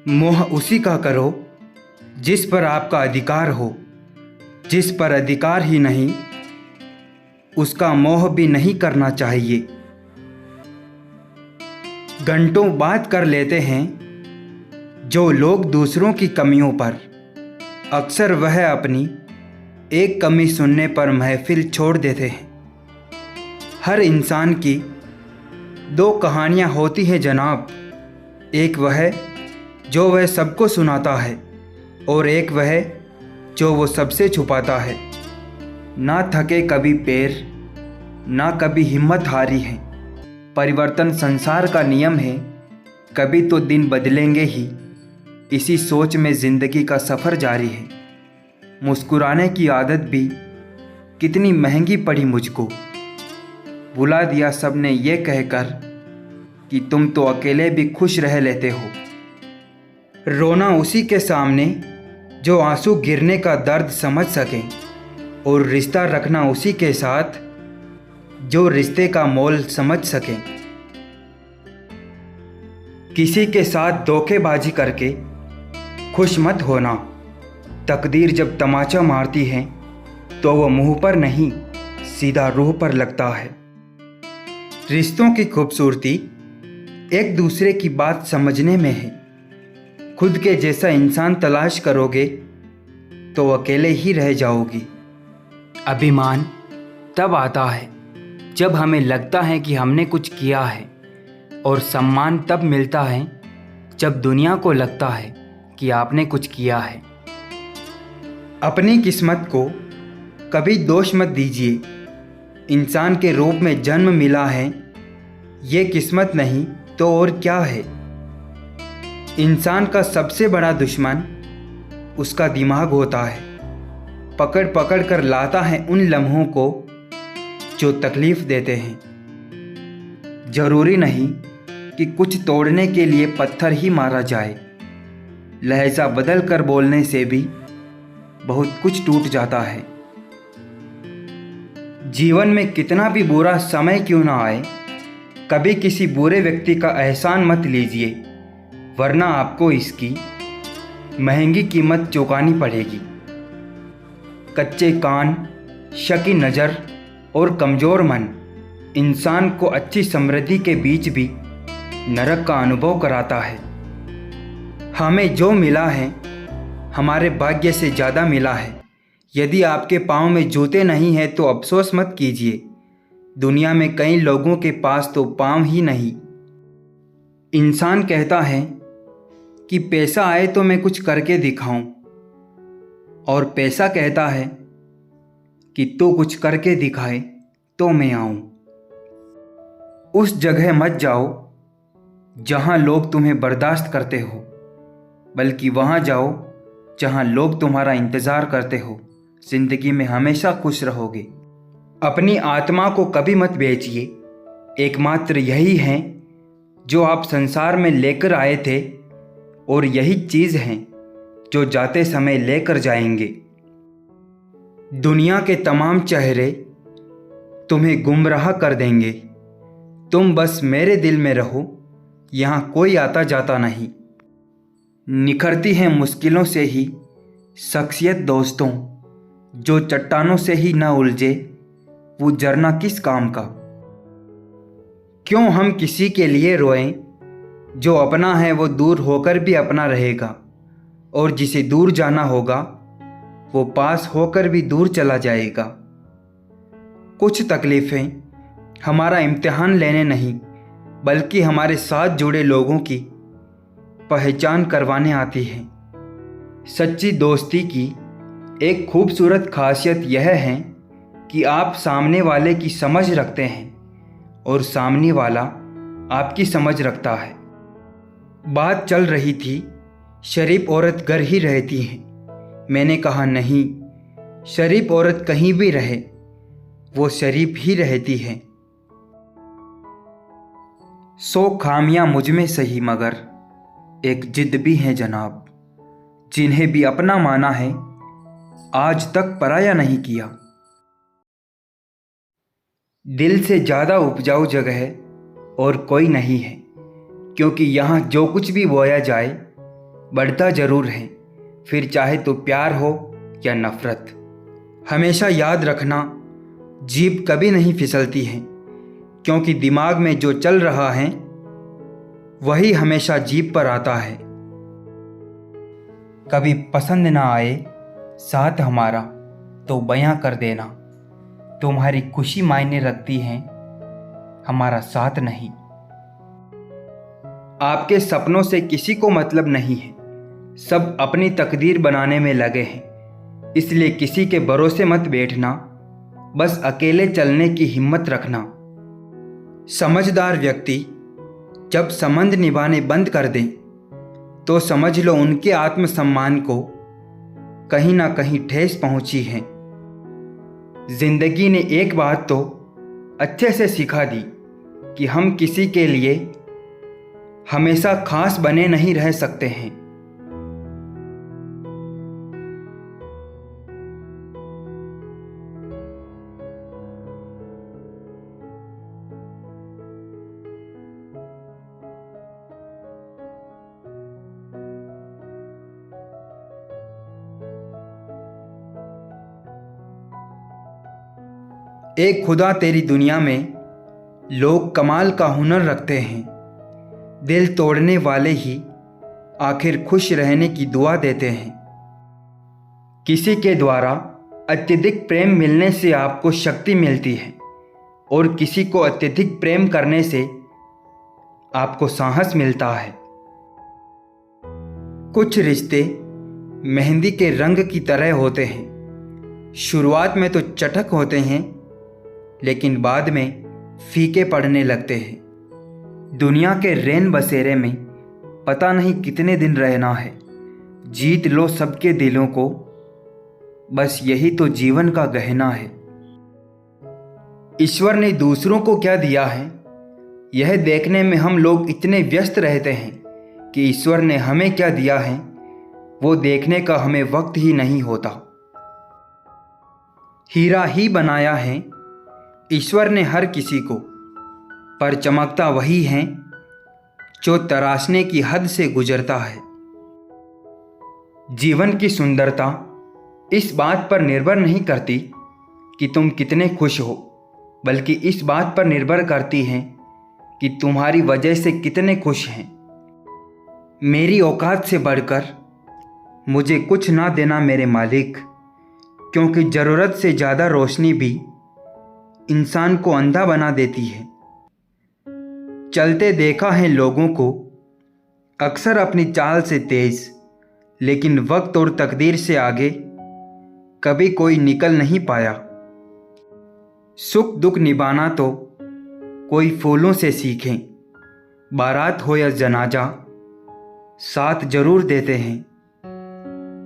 मोह उसी का करो जिस पर आपका अधिकार हो। जिस पर अधिकार ही नहीं, उसका मोह भी नहीं करना चाहिए। घंटों बात कर लेते हैं जो लोग दूसरों की कमियों पर, अक्सर वह अपनी एक कमी सुनने पर महफिल छोड़ देते हैं। हर इंसान की दो कहानियाँ होती हैं जनाब, एक वह जो वह सबको सुनाता है और एक वह जो वो सबसे छुपाता है। ना थके कभी पैर, ना कभी हिम्मत हारी है। परिवर्तन संसार का नियम है, कभी तो दिन बदलेंगे ही। इसी सोच में ज़िंदगी का सफ़र जारी है। मुस्कुराने की आदत भी कितनी महंगी पड़ी मुझको। बुला दिया सबने ये कहकर कि तुम तो अकेले भी खुश रह लेते हो। रोना उसी के सामने जो आंसू गिरने का दर्द समझ सके, और रिश्ता रखना उसी के साथ जो रिश्ते का मोल समझ सके। किसी के साथ धोखेबाजी करके खुश मत होना। तकदीर जब तमाचा मारती है तो वो मुंह पर नहीं, सीधा रूह पर लगता है। रिश्तों की खूबसूरती एक दूसरे की बात समझने में है। खुद के जैसा इंसान तलाश करोगे तो अकेले ही रह जाओगी। अभिमान तब आता है जब हमें लगता है कि हमने कुछ किया है, और सम्मान तब मिलता है जब दुनिया को लगता है कि आपने कुछ किया है। अपनी किस्मत को कभी दोष मत दीजिए। इंसान के रूप में जन्म मिला है, ये किस्मत नहीं तो और क्या है। इंसान का सबसे बड़ा दुश्मन उसका दिमाग होता है। पकड़ पकड़ कर लाता है उन लम्हों को जो तकलीफ़ देते हैं। ज़रूरी नहीं कि कुछ तोड़ने के लिए पत्थर ही मारा जाए। लहजा बदल कर बोलने से भी बहुत कुछ टूट जाता है। जीवन में कितना भी बुरा समय क्यों ना आए, कभी किसी बुरे व्यक्ति का एहसान मत लीजिए, वरना आपको इसकी महंगी कीमत चुकानी पड़ेगी। कच्चे कान, शकी नज़र और कमज़ोर मन इंसान को अच्छी समृद्धि के बीच भी नरक का अनुभव कराता है। हमें जो मिला है हमारे भाग्य से ज़्यादा मिला है। यदि आपके पाँव में जूते नहीं हैं तो अफसोस मत कीजिए। दुनिया में कई लोगों के पास तो पाँव ही नहीं। इंसान कहता है कि पैसा आए तो मैं कुछ करके दिखाऊं, और पैसा कहता है कि तू कुछ करके दिखाए तो मैं आऊं। उस जगह मत जाओ जहां लोग तुम्हें बर्दाश्त करते हो, बल्कि वहां जाओ जहां लोग तुम्हारा इंतज़ार करते हो। ज़िंदगी में हमेशा खुश रहोगे। अपनी आत्मा को कभी मत बेचिए। एकमात्र यही है जो आप संसार में लेकर आए थे, और यही चीज़ है जो जाते समय लेकर जाएंगे। दुनिया के तमाम चेहरे तुम्हें गुमराह कर देंगे। तुम बस मेरे दिल में रहो, यहाँ कोई आता जाता नहीं। निखरती है मुश्किलों से ही शख्सियत दोस्तों, जो चट्टानों से ही ना उलझे वो झरना किस काम का। क्यों हम किसी के लिए रोएं, जो अपना है वो दूर होकर भी अपना रहेगा, और जिसे दूर जाना होगा वो पास होकर भी दूर चला जाएगा। कुछ तकलीफ़ें हमारा इम्तिहान लेने नहीं, बल्कि हमारे साथ जुड़े लोगों की पहचान करवाने आती हैं। सच्ची दोस्ती की एक खूबसूरत खासियत यह है कि आप सामने वाले की समझ रखते हैं और सामने वाला आपकी समझ रखता है। बात चल रही थी शरीफ औरत घर ही रहती है। मैंने कहा नहीं, शरीफ औरत कहीं भी रहे वो शरीफ ही रहती है। 100 खामियां मुझ में सही, मगर एक जिद भी है जनाब, जिन्हें भी अपना माना है आज तक पराया नहीं किया। दिल से ज़्यादा उपजाऊ जगह और कोई नहीं है, क्योंकि यहाँ जो कुछ भी बोया जाए बढ़ता ज़रूर है, फिर चाहे तो प्यार हो या नफ़रत। हमेशा याद रखना, जीभ कभी नहीं फिसलती है, क्योंकि दिमाग में जो चल रहा है वही हमेशा जीभ पर आता है। कभी पसंद ना आए साथ हमारा तो बयां कर देना, तुम्हारी खुशी मायने रखती है, हमारा साथ नहीं। आपके सपनों से किसी को मतलब नहीं है, सब अपनी तकदीर बनाने में लगे हैं, इसलिए किसी के भरोसे मत बैठना, बस अकेले चलने की हिम्मत रखना। समझदार व्यक्ति जब संबंध निभाने बंद कर दें तो समझ लो उनके आत्मसम्मान को कहीं ना कहीं ठेस पहुंची है। जिंदगी ने एक बात तो अच्छे से सिखा दी कि हम किसी के लिए हमेशा खास बने नहीं रह सकते हैं। एक खुदा तेरी दुनिया में लोग कमाल का हुनर रखते हैं, दिल तोड़ने वाले ही आखिर खुश रहने की दुआ देते हैं। किसी के द्वारा अत्यधिक प्रेम मिलने से आपको शक्ति मिलती है और किसी को अत्यधिक प्रेम करने से आपको साहस मिलता है। कुछ रिश्ते मेहंदी के रंग की तरह होते हैं, शुरुआत में तो चटक होते हैं लेकिन बाद में फीके पड़ने लगते हैं। दुनिया के रैन बसेरे में पता नहीं कितने दिन रहना है, जीत लो सबके दिलों को, बस यही तो जीवन का गहना है। ईश्वर ने दूसरों को क्या दिया है यह देखने में हम लोग इतने व्यस्त रहते हैं कि ईश्वर ने हमें क्या दिया है वो देखने का हमें वक्त ही नहीं होता। हीरा ही बनाया है ईश्वर ने हर किसी को, पर चमकता वही है जो तराशने की हद से गुजरता है। जीवन की सुंदरता इस बात पर निर्भर नहीं करती कि तुम कितने खुश हो, बल्कि इस बात पर निर्भर करती है कि तुम्हारी वजह से कितने खुश हैं। मेरी औकात से बढ़कर मुझे कुछ ना देना मेरे मालिक, क्योंकि ज़रूरत से ज़्यादा रोशनी भी इंसान को अंधा बना देती है। चलते देखा है लोगों को अक्सर अपनी चाल से तेज, लेकिन वक्त और तकदीर से आगे कभी कोई निकल नहीं पाया। सुख दुख निभाना तो कोई फूलों से सीखें, बारात हो या जनाजा साथ जरूर देते हैं।